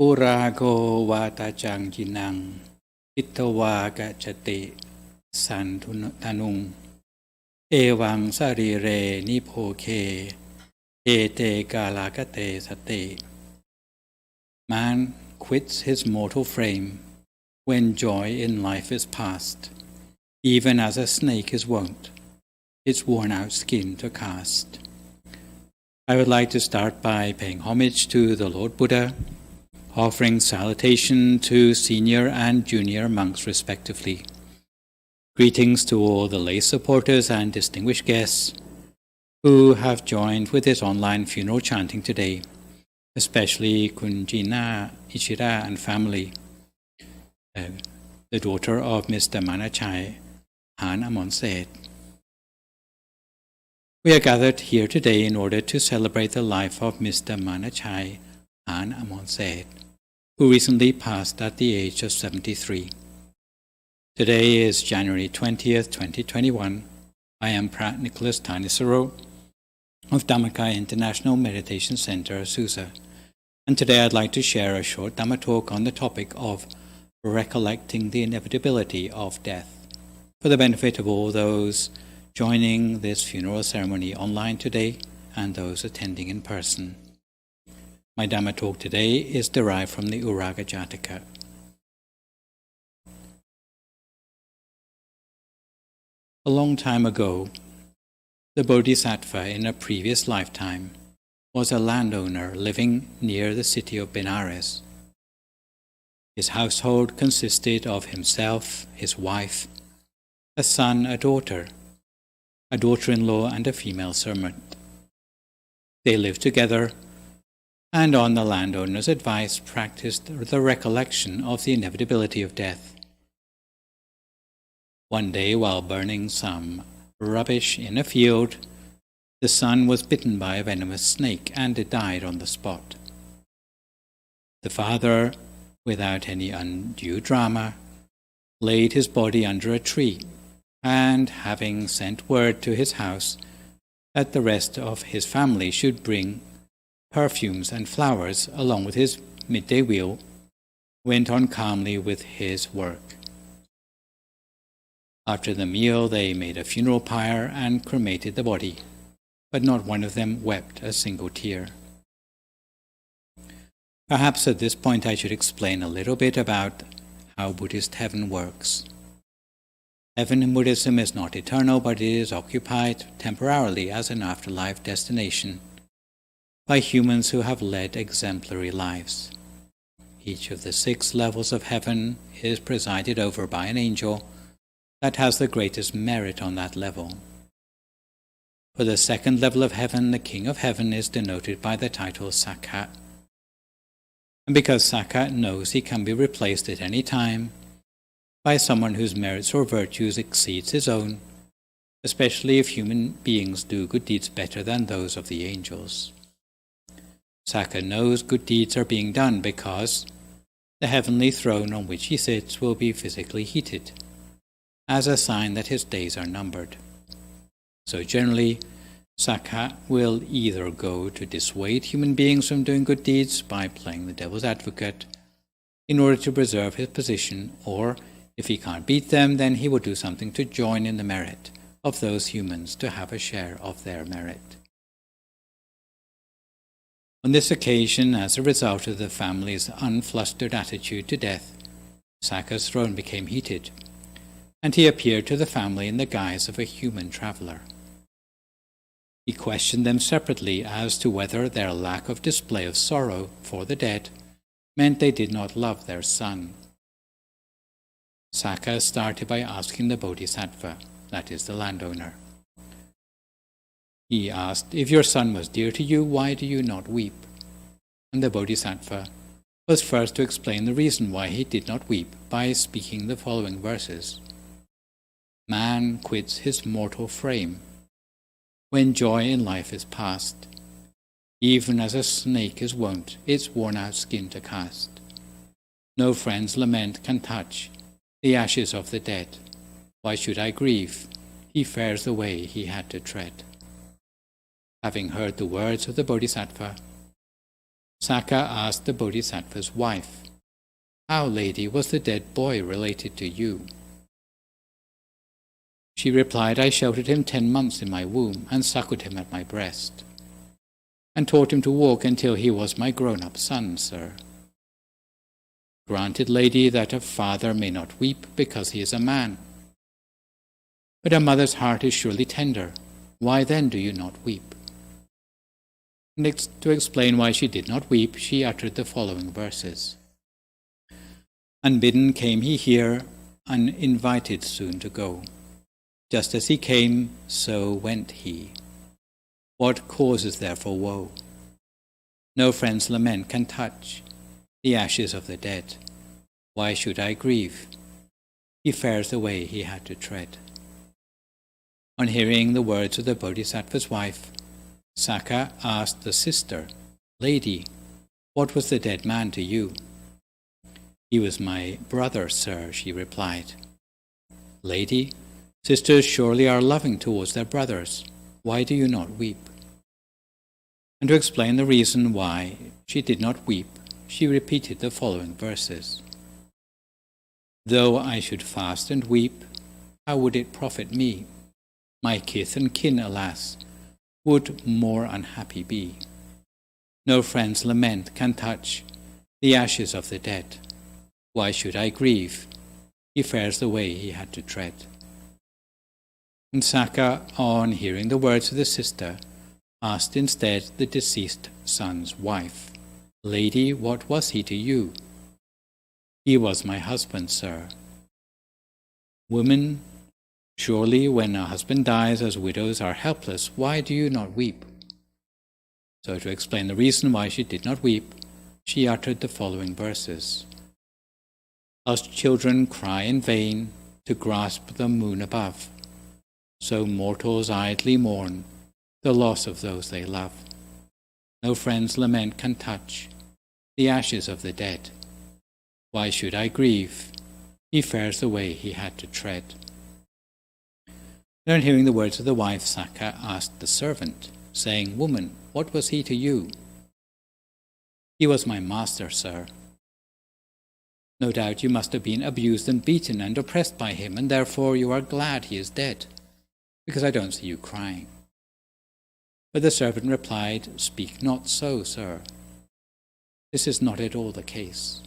Urago jiṇṇam hitvā gacchati tanuṃ evaṃ sarīre nibbhoge kālakate sati. Man quits his mortal frame when joy in life is past, even as a snake is wont its worn-out skin to cast. I would like to start by paying homage to the Lord Buddha, offering salutation to senior and junior monks respectively. Greetings to all the lay supporters and distinguished guests who have joined with this online funeral chanting today, especially Kunjina, Ichira and family, the daughter of Mr. Manachai Harnamornsate. We are gathered here today in order to celebrate the life of Mr. Manachai Harnamornsate, who recently passed at the age of 73. Today is January 20th, 2021. I am Phra Nicholas Thanissaro of Dhamma International Meditation Center, Azusa, and today I'd like to share a short Dhamma talk on the topic of recollecting the inevitability of death, for the benefit of all those joining this funeral ceremony online today and those attending in person. My Dhamma talk today is derived from the Uraga Jātaka. A long time ago, the Bodhisattva in a previous lifetime was a landowner living near the city of Benares. His household consisted of himself, his wife, a son, a daughter-in-law, and a female servant. They lived together and on the landowner's advice practiced the recollection of the inevitability of death. One day, while burning some rubbish in a field, the son was bitten by a venomous snake and it died on the spot. The father, without any undue drama, laid his body under a tree, and having sent word to his house that the rest of his family should bring perfumes and flowers along with his midday meal, went on calmly with his work. After the meal, they made a funeral pyre and cremated the body, but not one of them wept a single tear. Perhaps at this point I should explain a little bit about how Buddhist heaven works. Heaven in Buddhism is not eternal, but it is occupied temporarily as an afterlife destination by humans who have led exemplary lives. Each of the 6 levels of heaven is presided over by an angel that has the greatest merit on that level. For the 2nd level of heaven, the King of Heaven is denoted by the title Sakkha. And because Sakkha knows he can be replaced at any time by someone whose merits or virtues exceeds his own, especially if human beings do good deeds better than those of the angels. Sakkha knows good deeds are being done because the heavenly throne on which he sits will be physically heated, as a sign that his days are numbered. So generally, Sakkha will either go to dissuade human beings from doing good deeds by playing the devil's advocate in order to preserve his position, or if he can't beat them, then he will do something to join in the merit of those humans to have a share of their merit. On this occasion, as a result of the family's unflustered attitude to death, Sakkha's throne became heated, and he appeared to the family in the guise of a human traveler. He questioned them separately as to whether their lack of display of sorrow for the dead meant they did not love their son. Sakkha started by asking the Bodhisattva, that is the landowner. He asked, "If your son was dear to you, why do you not weep?" And the Bodhisattva was first to explain the reason why he did not weep by speaking the following verses. Man quits his mortal frame when joy in life is past, even as a snake is wont its worn-out skin to cast. No friend's lament can touch the ashes of the dead. Why should I grieve? He fares the way he had to tread. Having heard the words of the Bodhisattva, Saka asked the Bodhisattva's wife, "How, lady, was the dead boy related to you?" She replied, "I sheltered him 10 months in my womb and suckled him at my breast, and taught him to walk until he was my grown-up son, sir." "Granted, lady, that a father may not weep because he is a man. But a mother's heart is surely tender. Why then do you not weep?" Next, to explain why she did not weep, she uttered the following verses. "Unbidden came he here, uninvited soon to go. Just as he came, so went he. What cause is there for woe? No friend's lament can touch the ashes of the dead. Why should I grieve? He fares the way he had to tread." On hearing the words of the Bodhisattva's wife, Saka asked the sister, "Lady, what was the dead man to you?" "He was my brother, sir," she replied. "Lady, sisters surely are loving towards their brothers. Why do you not weep?" And to explain the reason why she did not weep, she repeated the following verses. "Though I should fast and weep, how would it profit me? My kith and kin, alas, would more unhappy be. No friend's lament can touch the ashes of the dead. Why should I grieve? He fares the way he had to tread." And Saka, on hearing the words of the sister, asked instead the deceased son's wife, "Lady, what was he to you?" "He was my husband, sir." "Woman, surely when a husband dies, as widows are helpless, why do you not weep?" So to explain the reason why she did not weep, she uttered the following verses. "Lost children cry in vain to grasp the moon above, so mortals idly mourn the loss of those they love. No friend's lament can touch the ashes of the dead. Why should I grieve? He fares the way he had to tread." And on hearing the words of the wife, Saka asked the servant, saying, "Woman, what was he to you?" "He was my master, sir." "No doubt you must have been abused and beaten and oppressed by him, and therefore you are glad he is dead, because I don't see you crying." But the servant replied, "Speak not so, sir. This is not at all the case.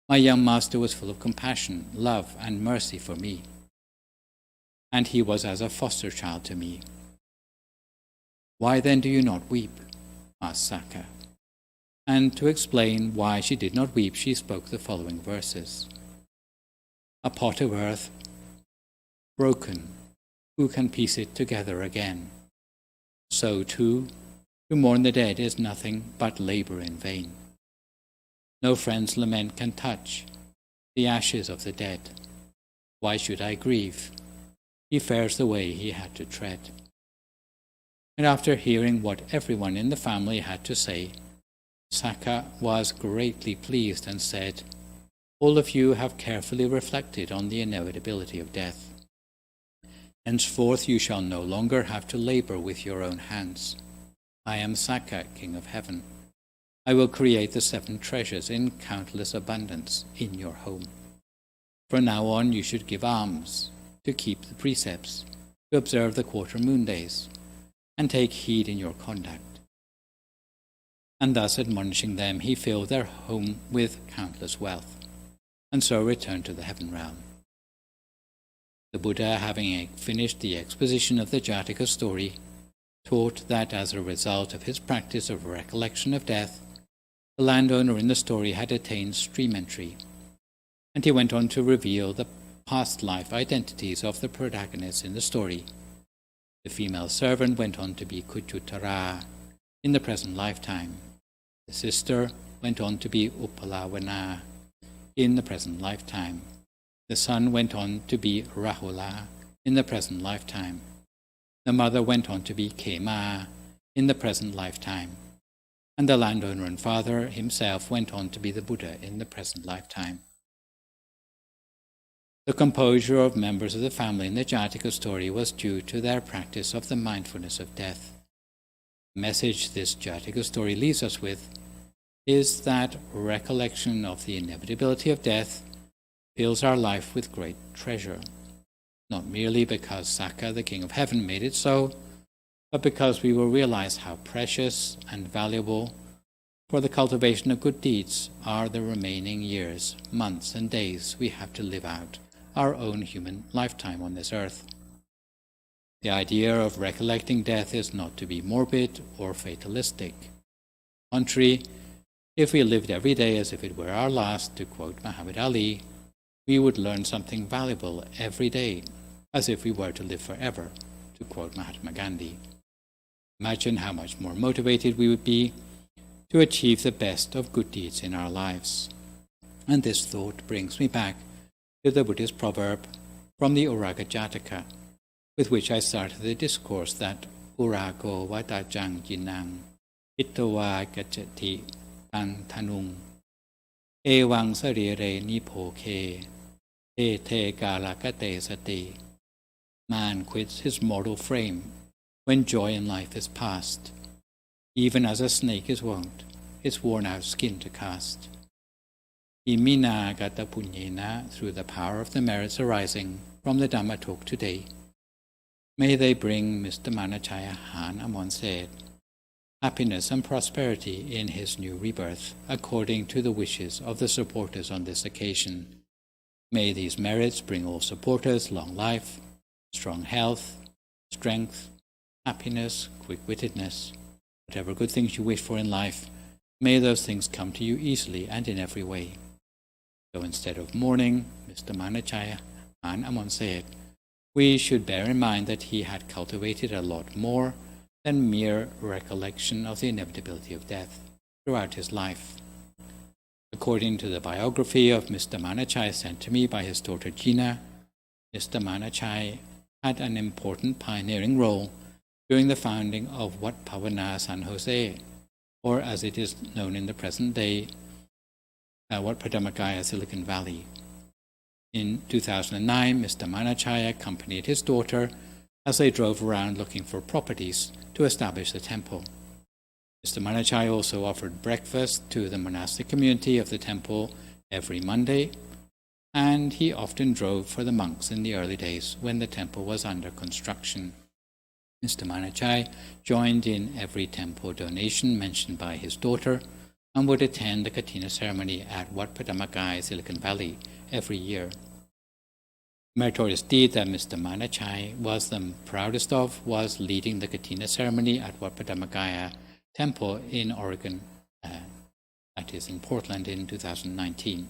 My young master was full of compassion, love, and mercy for me, and he was as a foster child to me." "Why then do you not weep?" asked Saka. And to explain why she did not weep, she spoke the following verses. "A pot of earth broken, who can piece it together again? So too, to mourn the dead is nothing but labor in vain. No friend's lament can touch the ashes of the dead. Why should I grieve? He fares the way he had to tread." And after hearing what everyone in the family had to say, Saka was greatly pleased and said, "All of you have carefully reflected on the inevitability of death. Henceforth you shall no longer have to labor with your own hands. I am Saka, King of Heaven. I will create the 7 treasures in countless abundance in your home. From now on you should give alms, to keep the precepts, to observe the quarter moon days, and take heed in your conduct." And thus admonishing them, he filled their home with countless wealth, and so returned to the heaven realm. The Buddha, having finished the exposition of the Jātaka story, taught that as a result of his practice of recollection of death, the landowner in the story had attained stream entry, and he went on to reveal the past life identities of the protagonists in the story. The female servant went on to be Kuchutara in the present lifetime. The sister went on to be Upalawana in the present lifetime. The son went on to be Rahula in the present lifetime. The mother went on to be Khema in the present lifetime. And the landowner and father himself went on to be the Buddha in the present lifetime. The composure of members of the family in the Jātaka story was due to their practice of the mindfulness of death. The message this Jātaka story leaves us with is that recollection of the inevitability of death fills our life with great treasure, not merely because Saka, the King of Heaven, made it so, but because we will realize how precious and valuable for the cultivation of good deeds are the remaining years, months, and days we have to live out our own human lifetime on this earth. The idea of recollecting death is not to be morbid or fatalistic. On the contrary, if we lived every day as if it were our last, to quote Muhammad Ali, we would learn something valuable every day, as if we were to live forever, to quote Mahatma Gandhi. Imagine how much more motivated we would be to achieve the best of good deeds in our lives. And this thought brings me back to the Buddhist proverb from the Uraga Jātaka, with which I started the discourse that urago jiṇṇam, hitvā gacchati tanuṃ, evaṃ sarīre nibbhoge, kālakate sati. Man quits his mortal frame when joy in life is past, even as a snake is wont its worn-out skin to cast. Imina gata punyena, through the power of the merits arising from the Dhamma talk today, may they bring Mr. Manachai Harnamornsate happiness and prosperity in his new rebirth, according to the wishes of the supporters on this occasion. May these merits bring all supporters long life, strong health, strength, happiness, quick-wittedness. Whatever good things you wish for in life, may those things come to you easily and in every way. So instead of mourning Mr. Manachai Harnamornsate, we should bear in mind that he had cultivated a lot more than mere recollection of the inevitability of death throughout his life. According to the biography of Mr. Manachai sent to me by his daughter jiṇṇam, Mr. Manachai had an important pioneering role during the founding of Wat Pavana San Jose, or as it is known in the present day, Wat Padamagaya Silicon Valley. In 2009, Mr. Manachai accompanied his daughter as they drove around looking for properties to establish the temple. Mr. Manachai also offered breakfast to the monastic community of the temple every Monday, and he often drove for the monks in the early days when the temple was under construction. Mr. Manachai joined in every temple donation mentioned by his daughter and would attend the Katina ceremony at Wat Padamagaya, Silicon Valley, every year. The meritorious deed that Mr. Manachai was the proudest of was leading the Katina ceremony at Wat Padamagaya Temple in Oregon, that is in Portland, in 2019.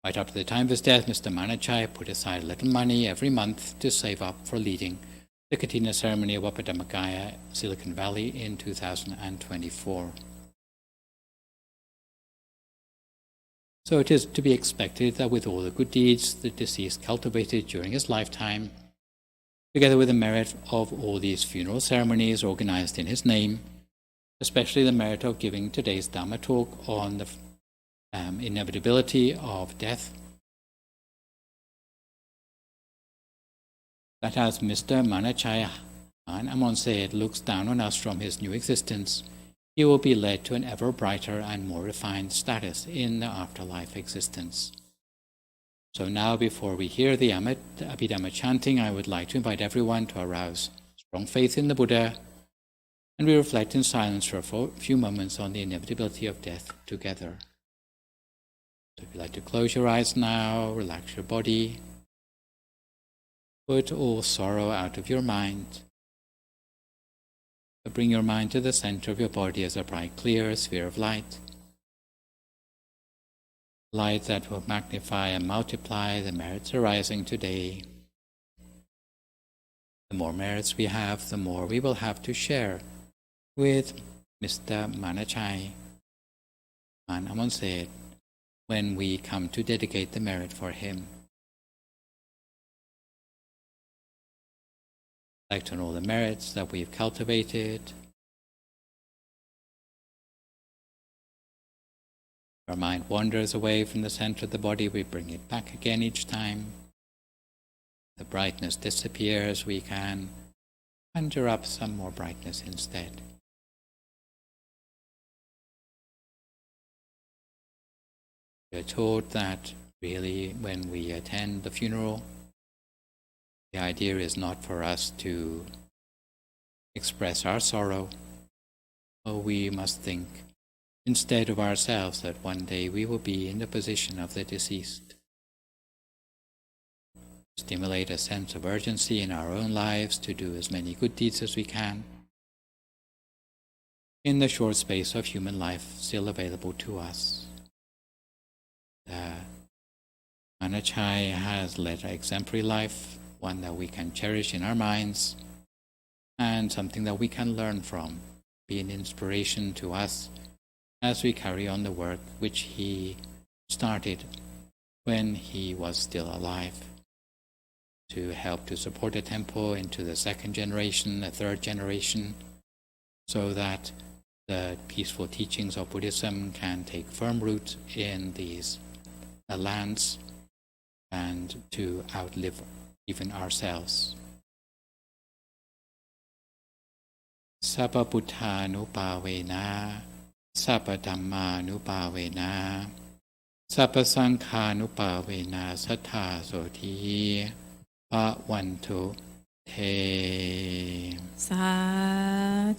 Right up to the time of his death, Mr. Manachai put aside a little money every month to save up for leading the Katina ceremony at Wat Padamagaya, Silicon Valley in 2024. So it is to be expected that with all the good deeds the deceased cultivated during his lifetime, together with the merit of all these funeral ceremonies organized in his name, especially the merit of giving today's Dhamma talk on the inevitability of death, that as Mr. Manachai Harnamornsate looks down on us from his new existence, he will be led to an ever brighter and more refined status in the afterlife existence. So now, before we hear the Abhidhamma chanting, I would like to invite everyone to arouse strong faith in the Buddha, and we reflect in silence for a few moments on the inevitability of death together. So if you'd like to close your eyes now, relax your body, put all sorrow out of your mind. Bring your mind to the center of your body as a bright, clear sphere of light. Light that will magnify and multiply the merits arising today. The more merits we have, the more we will have to share with Mr. Manachai Harnamornsate when we come to dedicate the merit for him. Reflect on all the merits that we've cultivated. Our mind wanders away from the center of the body, we bring it back again each time. The brightness disappears, we can conjure up some more brightness instead. We're told that really when we attend the funeral, the idea is not for us to express our sorrow, but we must think instead of ourselves that one day we will be in the position of the deceased. Stimulate a sense of urgency in our own lives to do as many good deeds as we can in the short space of human life still available to us. Manachai has led an exemplary life, one that we can cherish in our minds, and something that we can learn from, be an inspiration to us as we carry on the work which he started when he was still alive, to help to support the temple into the second generation, the third generation, so that the peaceful teachings of Buddhism can take firm root in these lands and to outlive even ourselves. Sabba buddhanupavena, sabba dhammanupavena, sabba saṅkhanupavena sattha soti bhavantu te. Sadhu.